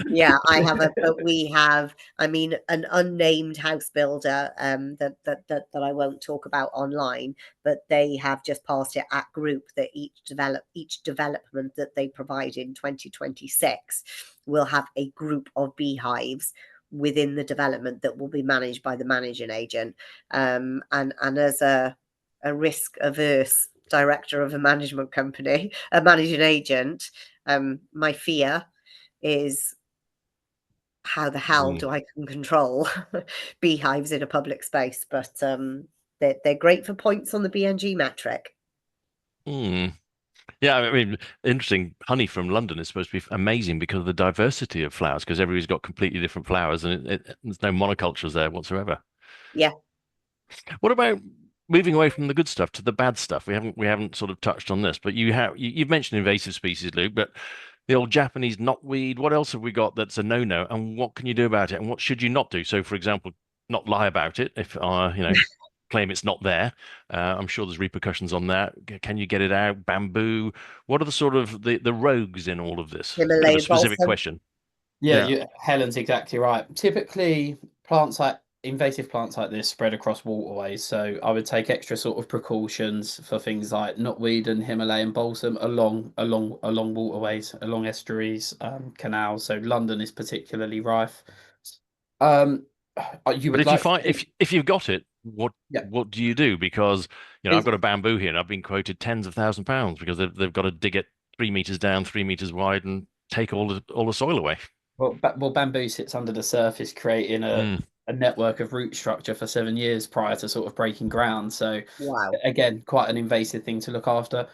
yeah, but we have, I mean, an unnamed house builder, that I won't talk about online, but they have just passed it at group that each development that they provide in 2026 will have a group of beehives within the development that will be managed by the managing agent. And as a risk averse director of a management company, a managing agent, my fear is, how the hell do I can control beehives in a public space? But they're great for points on the BNG metric. Yeah, I mean, interesting. Honey from London is supposed to be amazing because of the diversity of flowers, because everybody's got completely different flowers, and there's no monocultures there whatsoever. Yeah. What about moving away from the good stuff to the bad stuff? We haven't sort of touched on this, but you've mentioned invasive species, Luke, but the old Japanese knotweed. What else have we got that's a no-no, and what can you do about it, and what should you not do? So, for example, not lie about it if claim it's not there. I'm sure there's repercussions on that. Can you get it out? Bamboo. What are the sort of the rogues in all of this? Bit of a Himalayan specific balsam. question. Yeah, Helen's exactly right. Typically, invasive plants like this spread across waterways, so I would take extra sort of precautions for things like knotweed and Himalayan balsam along waterways, along estuaries, canals. So London is particularly rife. You But would if you like find if you've got it, what yeah. what do you do? Because I've Is- got a bamboo here, and I've been quoted tens of £1,000s because they've got to dig it 3 meters down, 3 meters wide, and take all the soil away. Well, bamboo sits under the surface, creating Mm, a network of root structure for 7 years prior to sort of breaking ground. So Wow. again, quite an invasive thing to look after.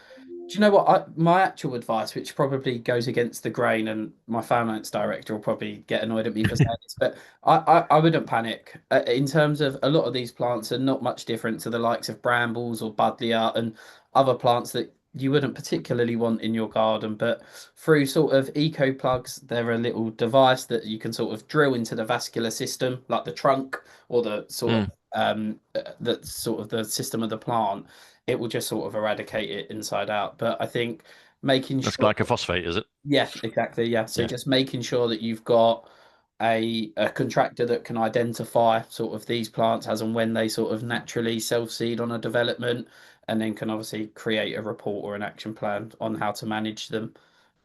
Do you know what? My actual advice, which probably goes against the grain, and my finance director will probably get annoyed at me for saying this, but I wouldn't panic. In terms of a lot of these plants are not much different to the likes of brambles or buddleia and other plants that you wouldn't particularly want in your garden. But through sort of eco plugs, they're a little device that you can sort of drill into the vascular system, like the trunk or mm. the sort of the system of the plant. It will just sort of eradicate it inside out. But I think making That's sure, glycophosphate, is it? yeah, exactly, yeah. So Yeah. just making sure that you've got a contractor that can identify sort of these plants as and when they sort of naturally self-seed on a development, and then can obviously create a report or an action plan on how to manage them.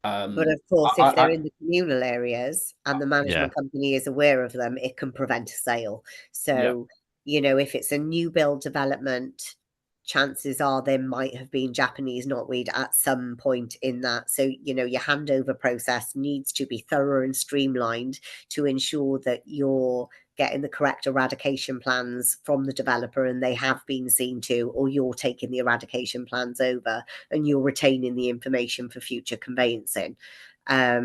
But Um, of course, if I they're in the communal areas and the Yeah. management company is aware of them, it can prevent a sale. yeah, So, if it's a new build development, chances are there might have been Japanese knotweed at some point in that. So, your handover process needs to be thorough and streamlined to ensure that you're getting the correct eradication plans from the developer and they have been seen to, or you're taking the eradication plans over and you're retaining the information for future conveyancing. I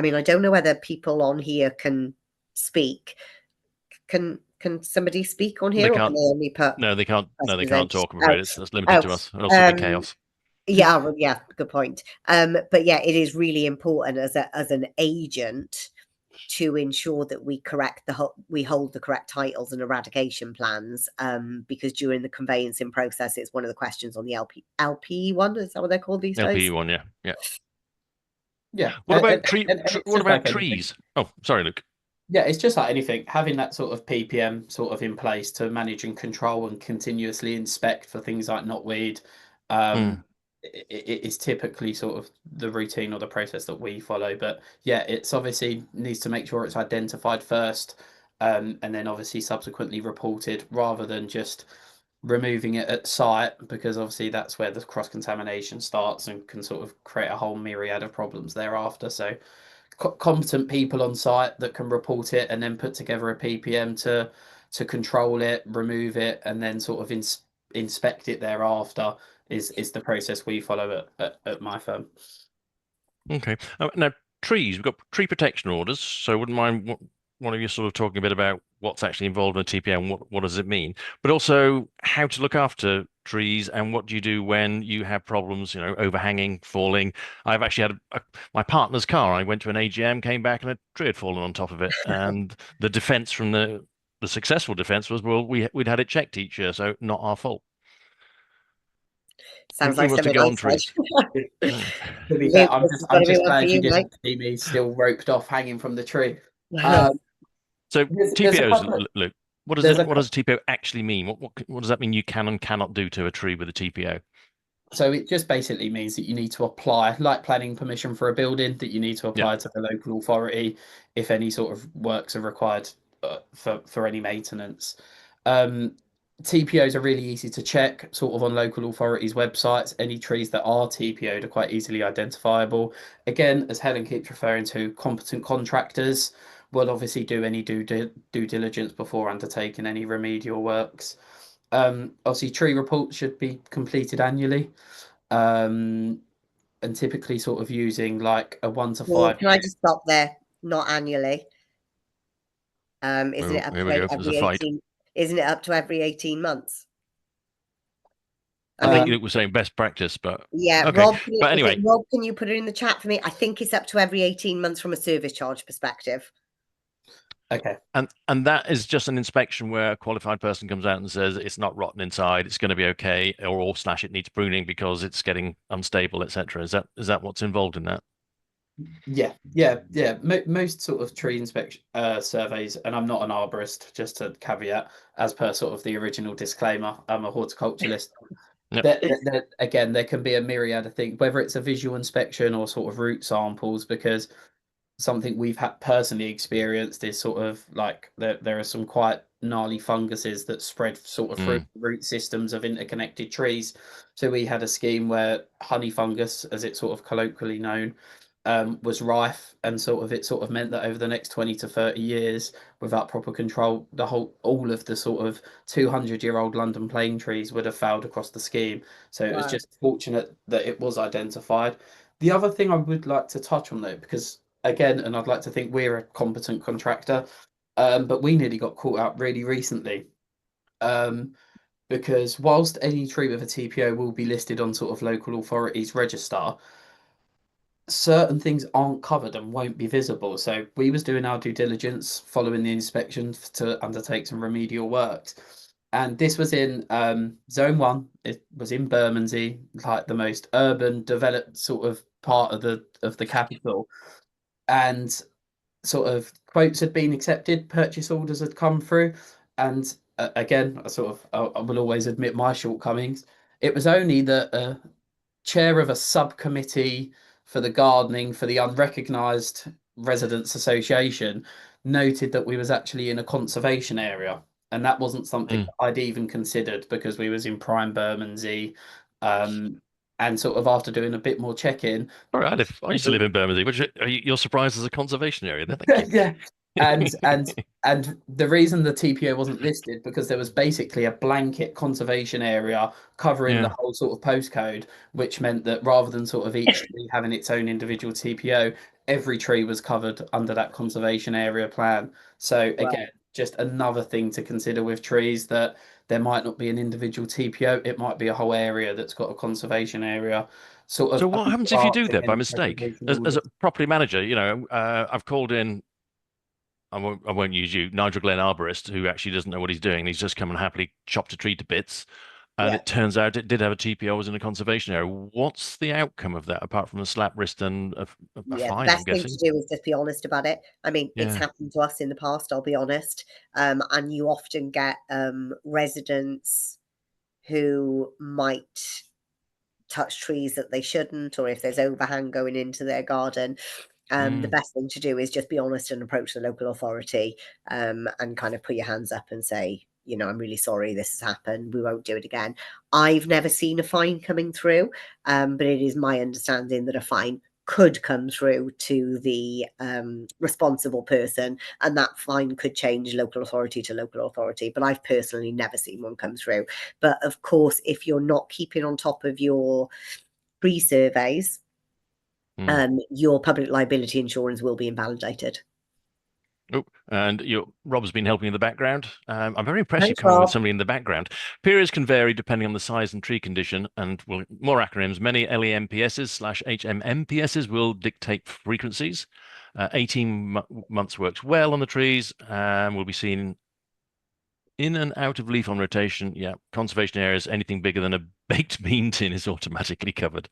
mean, I don't know whether people on here can speak. Can somebody speak on They here, or can can't. they only put No, they can't. No, they questions in? can't talk. I'm Oh, afraid it's limited oh, to us, and also the um, chaos. yeah, well, yeah, good point. But yeah, it is really important as an agent to ensure that we hold the correct titles and eradication plans, because during the conveyancing process, it's one of the questions on the LP one. Is that what they're called these days? LPE one, yeah, yeah. yeah. What about tree? And it's What just about like anything. trees? Oh, sorry, Luke. Yeah, it's just like anything, having that sort of PPM sort of in place to manage and control and continuously inspect for things like knotweed, Mm, it is typically sort of the routine or the process that we follow. But yeah, it's obviously needs to make sure it's identified first, and then obviously subsequently reported rather than just removing it at site, because obviously that's where the cross contamination starts and can sort of create a whole myriad of problems thereafter. So competent people on site that can report it and then put together a PPM to control it, remove it, and then sort of inspect it thereafter is the process we follow at my firm. okay. Now, trees. We've got tree protection orders, so I wouldn't mind one of you sort of talking a bit about what's actually involved in a TPM. What does it mean? But also how to look after trees and what do you do when you have problems, overhanging, falling. I've actually had my partner's car. I went to an AGM, came back, and a tree had fallen on top of it. And the defense from the successful defense was, well, we'd had it checked each year, so not our fault. Who, Sounds who like wants to something go I on trees? To Mm. be fair, Luke, this has got I'm to be just one for glad you you, didn't mate. see me still roped off hanging from the tree. Um, So there's a TPOs, couple of Luke, what does there's it? a What does a TPO actually mean? What does that mean you can and cannot do to a tree with a TPO? So it just basically means that you need to apply, like planning permission for a building, that you need to Yeah. apply to the local authority if any sort of works are required for any maintenance. Um, TPOs are really easy to check, sort of on local authorities' websites. Any trees that are TPO'd are quite easily identifiable. Again, as Helen keeps referring to, competent contractors will obviously do any due diligence before undertaking any remedial works. Obviously, tree reports should be completed annually, um, and typically sort of using like a one to Well, five. can I just stop there? Not annually. Isn't Oh, it up here we to go. There's a every fight. 18? Isn't it up to every 18 months? I I think mean, Luke was saying best practice, but yeah, okay. Rob, But is it anyway, Rob? Can you put it in the chat for me? I think it's up to every 18 months from a service charge perspective. Okay. and that is just an inspection where a qualified person comes out and says it's not rotten inside, it's going to be okay, or slash it needs pruning because it's getting unstable, etc. Is that what's involved in that? Yeah. Most sort of tree inspection surveys, and I'm not an arborist, just to caveat, as per sort of the original disclaimer, I'm a horticulturalist. Yep. Again, there can be a myriad of things, whether it's a visual inspection or sort of root samples, because something we've had personally experienced is sort of like there are some quite gnarly funguses that spread sort of through Mm. root systems of interconnected trees. So we had a scheme where honey fungus, as it's sort of colloquially known, was rife, and it sort of meant that over the next 20 to 30 years, without proper control, all of the sort of 200-year-old London plane trees would have failed across the scheme. So it was Wow. just fortunate that it was identified. The other thing I would like to touch on, though, because again, and I'd like to think we're a competent contractor, but we nearly got caught out really recently. Because whilst any tree with a TPO will be listed on sort of local authorities register, certain things aren't covered and won't be visible. So we was doing our due diligence following the inspection to undertake some remedial works. And this was in zone 1. It was in Bermondsey, like the most urban developed sort of part of the capital. And sort of quotes had been accepted, purchase orders had come through, and again, I will always admit my shortcomings. It was only that chair of a subcommittee for the gardening for the unrecognised residents association noted that we was actually in a conservation area, and that wasn't something that I'd even considered because we was in prime Bermondsey. And sort of after doing a bit more check-in, All right, I used to live in Bermondsey, which you're surprised as a conservation area. Thank you. yeah, and the reason the TPO wasn't listed because there was basically a blanket conservation area covering the whole sort of postcode, which meant that rather than sort of each tree having its own individual TPO, every tree was covered under that conservation area plan. So again, just another thing to consider with trees, that there might not be an individual TPO, it might be a whole area that's got a conservation area. Sort of So what happens if you do that by against mistake? preservation As a orders. property manager, I've called in. I won't use you, Nigel Glenn arborist, who actually doesn't know what he's doing. He's just come and happily chopped a tree to bits, and Yeah. it turns out it did have a TPO, was in a conservation area. What's the outcome of that, apart from a slap wrist and a Yeah, the fine, I'm best thing to guessing? do is just be honest about it. I mean, it's Yeah. happened to us in the past, I'll be honest. And you often get residents who might touch trees that they shouldn't, or if there's overhang going into their garden. The best thing to do is just be honest and approach the local authority, and kind of put your hands up and say, I'm really sorry this has happened. We won't do it again. I've never seen a fine coming through, but it is my understanding that a fine could come through to the responsible person, and that fine could change local authority to local authority. But I've personally never seen one come through. But of course, if you're not keeping on top of your pre-surveys, your public liability insurance will be invalidated. Oh, and Rob's been helping in the background. I'm very impressed you've Thanks, come in with Rob. somebody in the background. Periods can vary depending on the size and tree condition, and more acronyms. Many LEMPSs/HMMPSs will dictate frequencies. 18 months works well on the trees, and will be seen in and out of leaf on rotation. Yeah, conservation areas, anything bigger than a baked bean tin is automatically covered.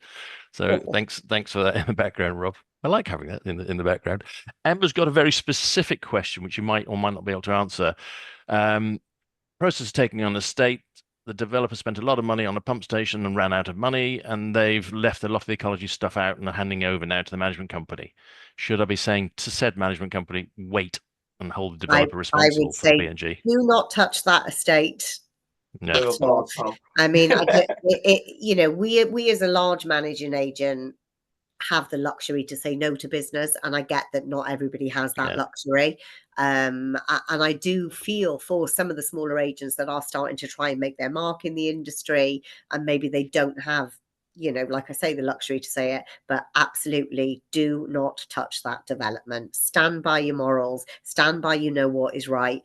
So thanks for that in the background, Rob. I like having that in the background. Amber's got a very specific question, which you might or might not be able to answer. Process of taking on the estate. The developer spent a lot of money on a pump station and ran out of money, and they've left a lot of the ecology stuff out and are handing over now to the management company. Should I be saying to said management company, wait and hold the I developer would responsible for the say, BNG? do not touch that estate. No. I mean, we as a large managing agent have the luxury to say no to business, and I get that not everybody has that luxury. And I do feel for some of the smaller agents that are starting to try and make their mark in the industry, and maybe they don't have, like I say, the luxury to say it, but absolutely do not touch that development. Stand by your morals, stand by what is right.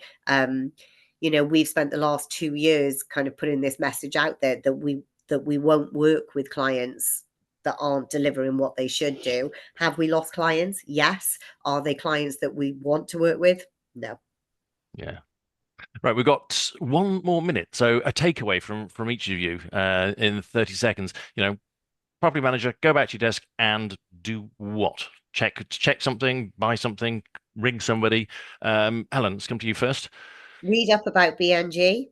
We've spent the last 2 years kind of putting this message out there that we won't work with clients that aren't delivering what they should do. Have we lost clients? Yes. Are they clients that we want to work with? No. Yeah. Right, we've got 1 more minute. So a takeaway from each of you in 30 seconds. Property manager, go back to your desk and do what? Check something, buy something, ring somebody. Helen, let's come to you first. Read up about BNG.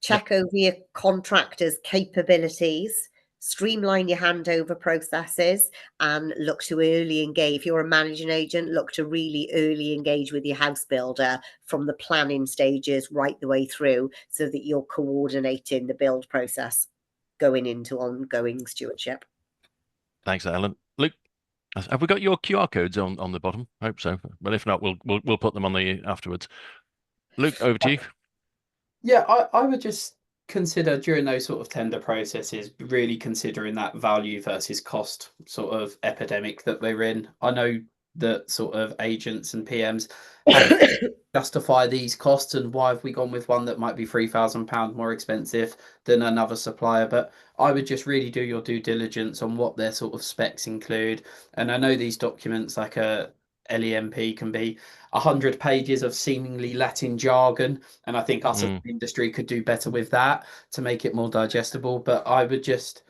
Check over your contractors' capabilities. Streamline your handover processes and look to early engage. If you're a managing agent, look to really early engage with your house builder from the planning stages right the way through, so that you're coordinating the build process going into ongoing stewardship. Thanks, Helen. Luke? Have we got your QR codes on the bottom? I hope so. But if not, we'll put them on the afterwards. Luke, over to you. Yeah, I would just consider during those sort of tender processes, really considering that value versus cost sort of epidemic that we're in. I know that sort of agents and PMs have justify these costs and why have we gone with one that might be £3,000 more expensive than another supplier. But I would just really do your due diligence on what their sort of specs include. And I know these documents like a LEMP can be 100 pages of seemingly Latin jargon, and I think us as an industry could do better with that to make it more digestible. But I would just,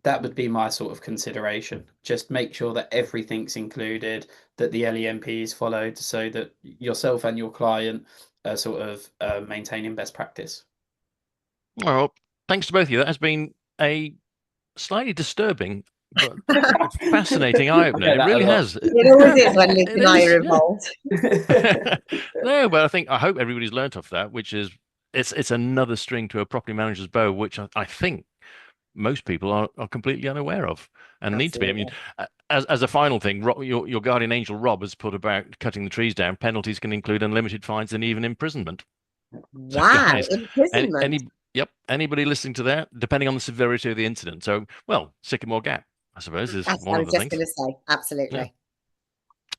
that would be my sort of consideration. Just make sure that everything's included, that the LEMP is followed, so that yourself and your client are sort of maintaining best practice. Well, thanks to both of you. That has been a slightly disturbing but fascinating eye-opener. It really has. It always is when Luke and I are Yeah. involved. No, but I hope everybody's learnt off that, which is it's another string to a property manager's bow, which I think most people are completely unaware of and need to be. I mean, as a final thing, your guardian angel Rob has put about cutting the trees down. Penalties can include unlimited fines and even imprisonment. So Wow, guys, imprisonment. anybody listening to that, depending on the severity of the incident. So, well, Sycamore Gap, I suppose, is one of the things. I was just going to say, absolutely.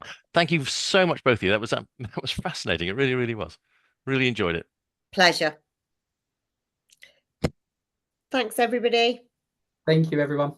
Yeah. Thank you so much, both of you. That was fascinating. It really, really was. Really enjoyed it. Pleasure. Thanks, everybody. Thank you, everyone.